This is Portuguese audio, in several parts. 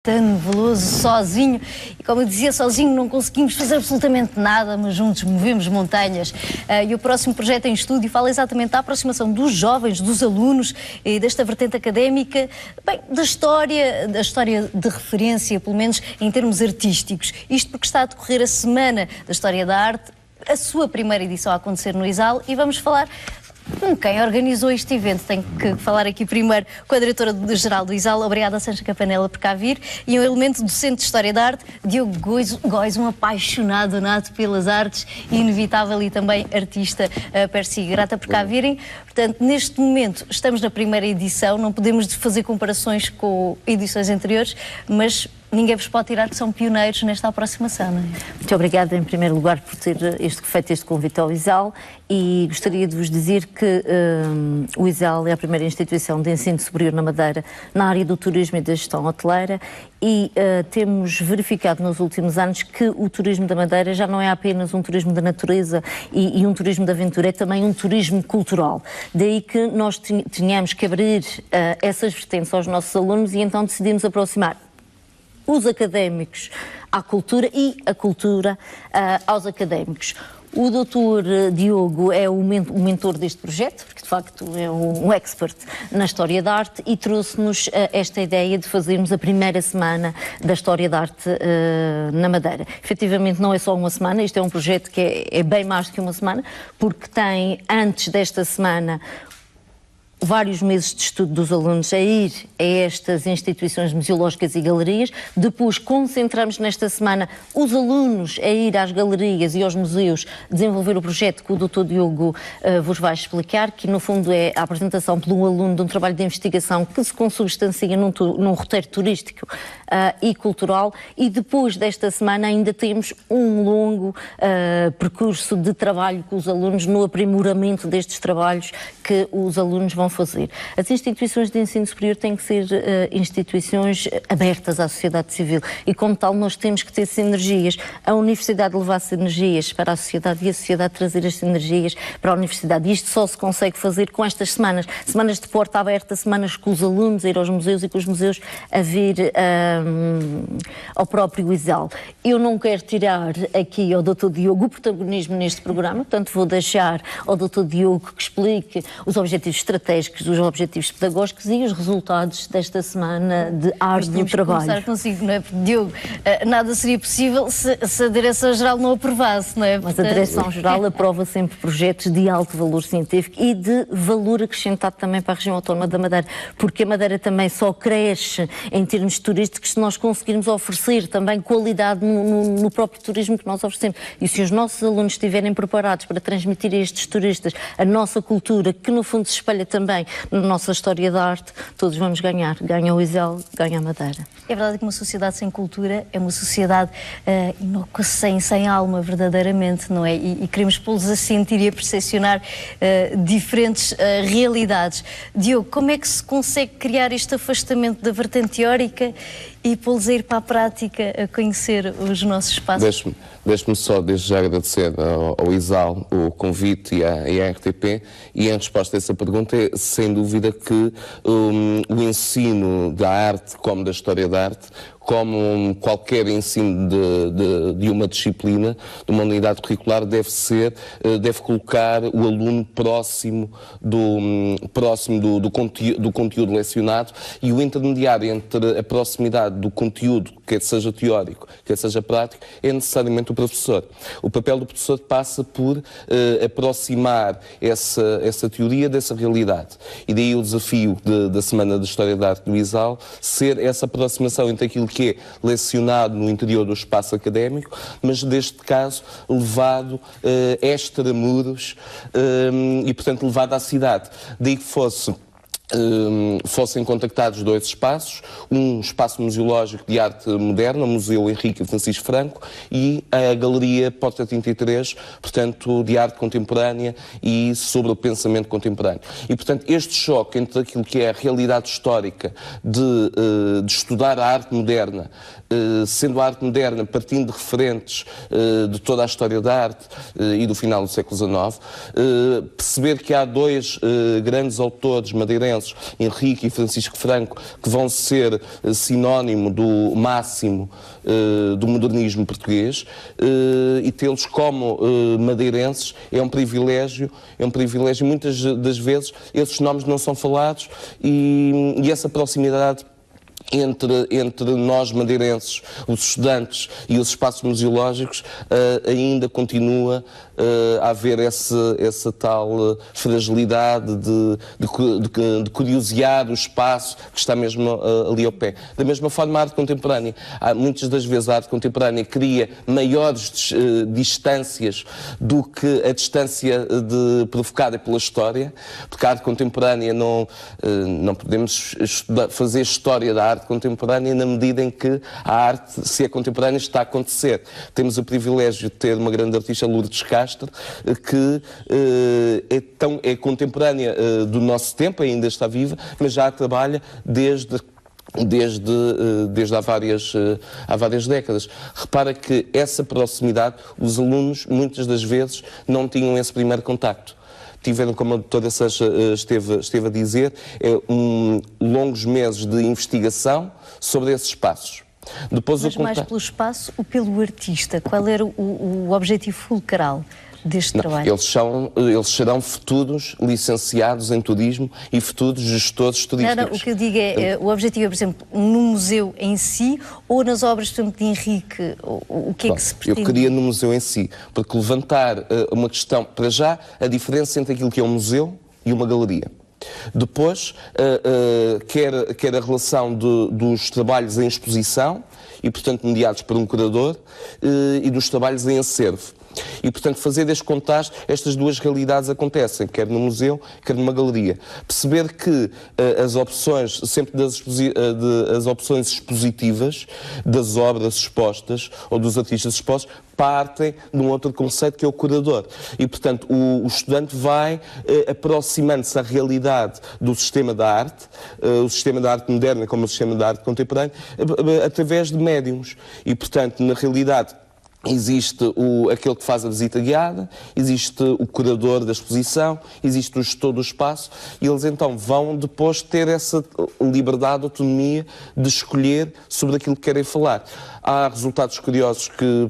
Caetano Veloso sozinho, e como eu dizia, sozinho não conseguimos fazer absolutamente nada, mas juntos movemos montanhas. E o próximo projeto em estúdio fala exatamente da aproximação dos jovens, dos alunos e desta vertente académica, bem, da história de referência, pelo menos em termos artísticos. Isto porque está a decorrer a Semana da História da Arte, a sua primeira edição a acontecer no ISAL, e vamos falar com quem organizou este evento. Tenho que falar aqui primeiro com a diretora-geral do ISAL, obrigada Sancha Campanella por cá vir, e um elemento docente de História da Arte, Diogo Góis, um apaixonado nato pelas artes, inevitável e também artista per si. Grata por cá virem. Portanto, neste momento estamos na primeira edição, não podemos fazer comparações com edições anteriores, mas ninguém vos pode tirar que são pioneiros nesta aproximação, não é? Muito obrigada, em primeiro lugar, por ter feito este convite ao ISAL, e gostaria de vos dizer que o ISAL é a primeira instituição de ensino superior na Madeira na área do turismo e da gestão hoteleira, e temos verificado nos últimos anos que o turismo da Madeira já não é apenas um turismo da natureza e um turismo de aventura, é também um turismo cultural. Daí que nós tínhamos que abrir essas vertentes aos nossos alunos, e então decidimos aproximar os académicos à cultura e a cultura aos académicos. O Dr. Diogo é o mentor deste projeto, porque de facto é um expert na História da Arte, e trouxe-nos esta ideia de fazermos a primeira Semana da História da Arte na Madeira. Efetivamente não é só uma semana, isto é um projeto que é bem mais que uma semana, porque tem, antes desta semana, vários meses de estudo dos alunos a ir a estas instituições museológicas e galerias. Depois concentramos nesta semana os alunos a ir às galerias e aos museus desenvolver o projeto que o Dr. Diogo vos vai explicar, que no fundo é a apresentação por um aluno de um trabalho de investigação que se consubstancia num roteiro turístico e cultural. E depois desta semana ainda temos um longo percurso de trabalho com os alunos no aprimoramento destes trabalhos que os alunos vão fazer. As instituições de ensino superior têm que ser instituições abertas à sociedade civil, e como tal nós temos que ter sinergias. A universidade levar sinergias para a sociedade e a sociedade trazer as sinergias para a universidade. E isto só se consegue fazer com estas semanas de porta aberta, semanas com os alunos a ir aos museus e com os museus a vir ao próprio ISAL. Eu não quero tirar aqui ao Dr. Diogo o protagonismo neste programa, portanto vou deixar ao Dr. Diogo que explique os objetivos estratégicos, os objetivos pedagógicos e os resultados desta semana de árduo trabalho. Começar consigo, não é? Porque, Diogo, nada seria possível se a Direção-Geral não aprovasse, não é? Mas a Direção-Geral aprova sempre projetos de alto valor científico e de valor acrescentado também para a região autónoma da Madeira, porque a Madeira também só cresce em termos turísticos se nós conseguirmos oferecer também qualidade no próprio turismo que nós oferecemos. E se os nossos alunos estiverem preparados para transmitir a estes turistas a nossa cultura, que no fundo se espelha também na nossa história da arte, todos vamos ganhar. Ganha o ISAL, ganha a Madeira. É verdade que uma sociedade sem cultura é uma sociedade inócua, sem alma, verdadeiramente, não é? E queremos pô-los a sentir e a percepcionar diferentes realidades. Diogo, como é que se consegue criar este afastamento da vertente teórica e pô-los a ir para a prática, a conhecer os nossos espaços? Deixe-me só desde já agradecer ao ISAL o convite e à RTP, e em resposta a essa pergunta é sem dúvida que o ensino da arte, como da história da arte, como qualquer ensino de uma disciplina, de uma unidade curricular, deve colocar o aluno próximo do conteúdo lecionado, e o intermediário entre a proximidade do conteúdo, quer seja teórico, quer seja prático, é necessariamente o professor. O papel do professor passa por aproximar essa teoria dessa realidade. E daí o desafio da Semana da História da Arte do ISAL ser essa aproximação entre aquilo que é lecionado no interior do espaço académico, mas neste caso levado extramuros e, portanto, levado à cidade. Daí que fossem contactados dois espaços, um espaço museológico de arte moderna, o Museu Henrique Francisco Franco, e a Galeria Porta 33, portanto, de arte contemporânea e sobre o pensamento contemporâneo. E, portanto, este choque entre aquilo que é a realidade histórica de estudar a arte moderna, sendo a arte moderna partindo de referentes de toda a história da arte e do final do século XIX, perceber que há dois grandes autores madeirenses madeirenses, Henrique e Francisco Franco, que vão ser sinónimo do máximo do modernismo português, e tê-los como madeirenses é um privilégio, muitas das vezes esses nomes não são falados e essa proximidade entre nós madeirenses, os estudantes e os espaços museológicos, ainda continua a haver essa tal fragilidade de curiosear o espaço que está mesmo ali ao pé. Da mesma forma, a arte contemporânea. Muitas das vezes a arte contemporânea cria maiores distâncias do que a distância provocada pela história, porque a arte contemporânea não podemos fazer história da arte contemporânea na medida em que a arte, se é contemporânea, está a acontecer. Temos o privilégio de ter uma grande artista, Lourdes Castro, que é contemporânea do nosso tempo, ainda está viva, mas já trabalha desde há várias décadas. Repara que essa proximidade, os alunos muitas das vezes não tinham esse primeiro contacto. Tiveram, como a doutora Sancha esteve a dizer, longos meses de investigação sobre esses espaços. Depois mas mais pelo espaço ou pelo artista? Qual era o objetivo fulcral deste trabalho? Eles serão futuros licenciados em turismo e futuros gestores turísticos. Não, o que eu digo é, o objetivo é, por exemplo, no museu em si ou nas obras, por exemplo, de Henrique? O que é que se pretende? Eu queria no museu em si, porque levantar uma questão, para já, a diferença entre aquilo que é um museu e uma galeria. Depois, quer a relação dos trabalhos em exposição, e portanto mediados por um curador, e dos trabalhos em acervo. E, portanto, fazer este contraste, estas duas realidades acontecem, quer no museu, quer numa galeria. Perceber que as opções, sempre as opções expositivas das obras expostas ou dos artistas expostos, partem de um outro conceito que é o curador. E, portanto, o estudante vai aproximando-se à realidade do sistema da arte, o sistema da arte moderna como o sistema da arte contemporânea, através de médiums. E, portanto, na realidade, existe aquele que faz a visita guiada, existe o curador da exposição, existe o gestor do espaço, e eles então vão depois ter essa liberdade, autonomia de escolher sobre aquilo que querem falar. Há resultados curiosos que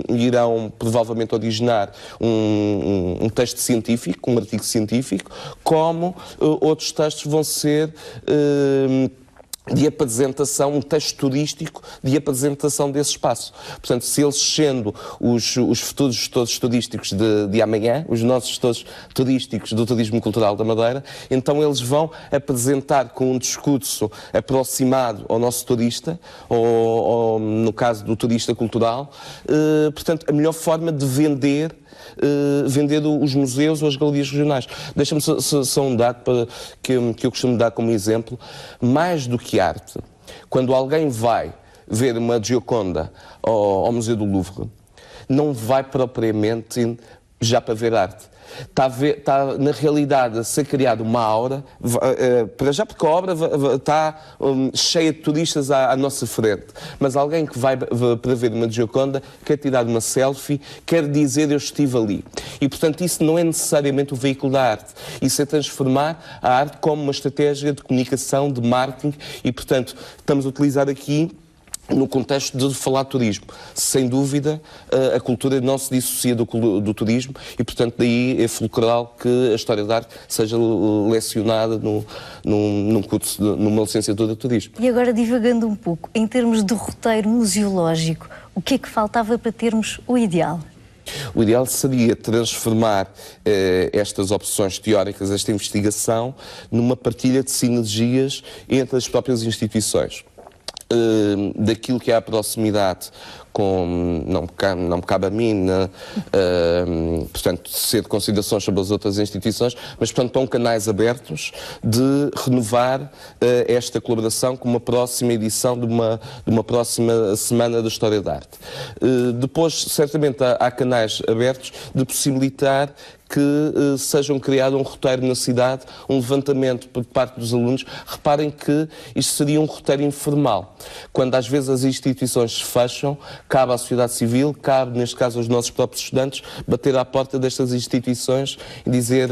irão provavelmente originar um texto científico, um artigo científico, como outros textos vão ser de apresentação, um texto turístico de apresentação desse espaço. Portanto, se eles sendo os futuros gestores turísticos de amanhã, os nossos gestores turísticos do turismo cultural da Madeira, então eles vão apresentar com um discurso aproximado ao nosso turista, ou no caso do turista cultural, portanto, a melhor forma de vender os museus ou as galerias regionais. Deixa-me só um dado que eu costumo dar como exemplo. Mais do que arte, quando alguém vai ver uma Gioconda ao Museu do Louvre, não vai propriamente já para ver arte. Está na realidade a ser criada uma aura, para já porque a obra está cheia de turistas à nossa frente, mas alguém que vai para ver uma Gioconda quer tirar uma selfie, quer dizer eu estive ali. E portanto isso não é necessariamente o veículo da arte, isso é transformar a arte como uma estratégia de comunicação, de marketing, e portanto estamos a utilizar aqui no contexto de falar de turismo. Sem dúvida, a cultura não se dissocia do turismo e, portanto, daí é fulcral que a história da arte seja lecionada num curso, numa licenciatura de turismo. E agora, divagando um pouco, em termos de roteiro museológico, o que é que faltava para termos o ideal? O ideal seria transformar estas opções teóricas, esta investigação, numa partilha de sinergias entre as próprias instituições. Daquilo que é a proximidade não me cabe a mim, portanto, ser de considerações sobre as outras instituições, mas, portanto, estão canais abertos de renovar esta colaboração com uma próxima edição de uma próxima Semana da História da Arte. Depois, certamente, há canais abertos de possibilitar que sejam criado um roteiro na cidade, um levantamento por parte dos alunos. Reparem que isto seria um roteiro informal. Quando às vezes as instituições se fecham, cabe à sociedade civil, cabe, neste caso, aos nossos próprios estudantes, bater à porta destas instituições e dizer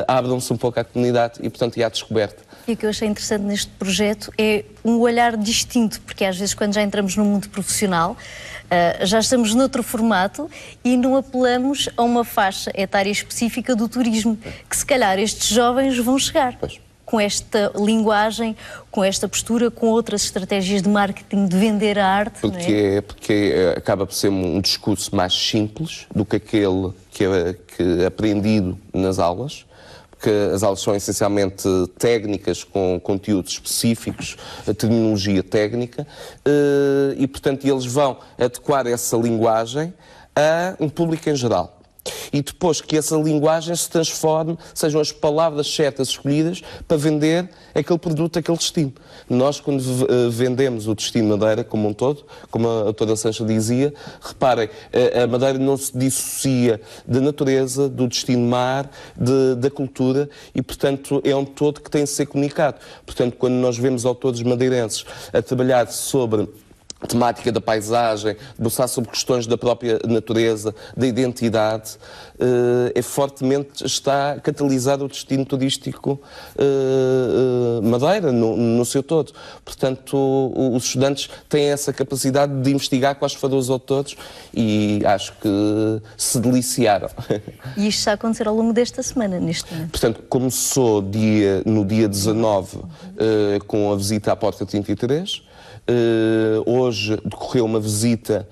abram-se um pouco à comunidade e, portanto, e à descoberta E o que eu achei interessante neste projeto é um olhar distinto, porque às vezes quando já entramos no mundo profissional, já estamos noutro formato e não apelamos a uma faixa etária específica do turismo, que se calhar estes jovens vão chegar. Pois. Com esta linguagem, com esta postura, com outras estratégias de marketing, de vender a arte, não é? Porque acaba por ser um discurso mais simples do que aquele que é aprendido nas aulas, porque as aulas são essencialmente técnicas, com conteúdos específicos, a terminologia técnica, e portanto eles vão adequar essa linguagem a um público em geral. E depois que essa linguagem se transforme, sejam as palavras certas escolhidas para vender aquele produto, aquele destino. Nós, quando vendemos o destino Madeira como um todo, como a doutora Sancha dizia, reparem, a Madeira não se dissocia da natureza, do destino mar, da cultura e, portanto, é um todo que tem de ser comunicado. Portanto, quando nós vemos autores madeirenses a trabalhar sobre temática da paisagem, debruçar sobre questões da própria natureza, da identidade, fortemente está a catalisar o destino turístico Madeira, no seu todo. Portanto, os estudantes têm essa capacidade de investigar quais foram os autores e acho que se deliciaram. E isto está a acontecer ao longo desta semana, neste momento. Portanto, começou no dia 19 com a visita à Porta 33. Hoje decorreu uma visita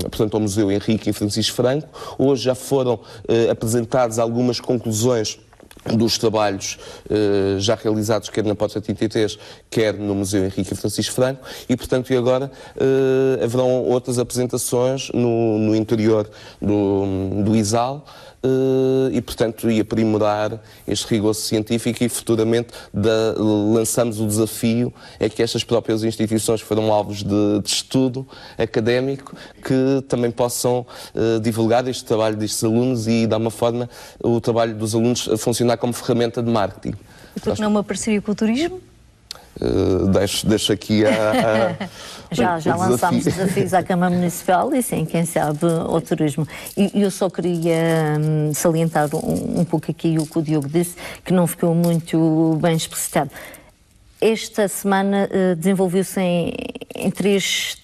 portanto, ao Museu Henrique e Francisco Franco. Hoje já foram apresentadas algumas conclusões dos trabalhos já realizados quer na Porta 33, quer no Museu Henrique e Francisco Franco e, portanto, agora haverão outras apresentações no interior do ISAL e, portanto, aprimorar este rigor científico e futuramente lançamos o desafio a que estas próprias instituições que foram alvos de estudo académico que também possam divulgar este trabalho destes alunos e, de alguma forma, o trabalho dos alunos a funcionar como ferramenta de marketing. E por que não uma parceria com o turismo? Deixo aqui Já lançámos desafios à Câmara Municipal e sim, quem sabe, ao turismo. E eu só queria salientar um pouco aqui o que o Diogo disse, que não ficou muito bem explicitado. Esta semana desenvolveu-se em três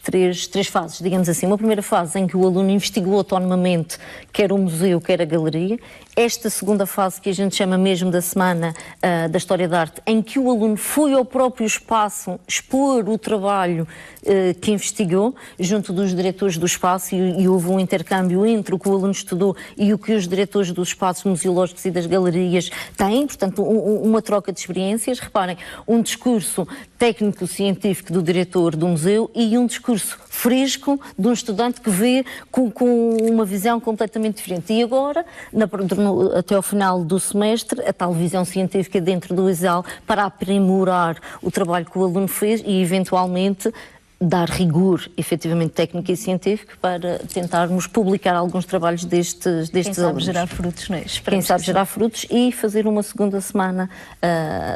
fases, digamos assim. Uma primeira fase em que o aluno investigou autonomamente quer o museu, quer a galeria. Esta segunda fase, que a gente chama mesmo da Semana da História da Arte, em que o aluno foi ao próprio espaço expor o trabalho que investigou, junto dos diretores do espaço, e houve um intercâmbio entre o que o aluno estudou e o que os diretores dos espaços museológicos e das galerias têm, portanto, uma troca de experiências. Reparem, um discurso técnico-científico do diretor do museu e um discurso fresco de um estudante que vê com uma visão completamente diferente. E agora, até ao final do semestre, a tal visão científica dentro do ISAL para aprimorar o trabalho que o aluno fez e, eventualmente, dar rigor, efetivamente, técnico e científico para tentarmos publicar alguns trabalhos destes alunos. Quem sabe gerar frutos, não é? Quem sabe gerar frutos e fazer uma segunda semana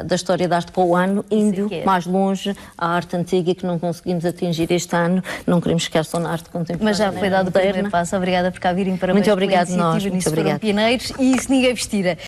da História da Arte para o ano, indo mais longe à arte antiga que não conseguimos atingir este ano. Não queremos ficar só na arte contemporânea. Mas já foi dado o primeiro passo. Obrigada por cá virem. Parabéns. Muito obrigado, nós. Muito obrigada. Pioneiros e isso ninguém vestira.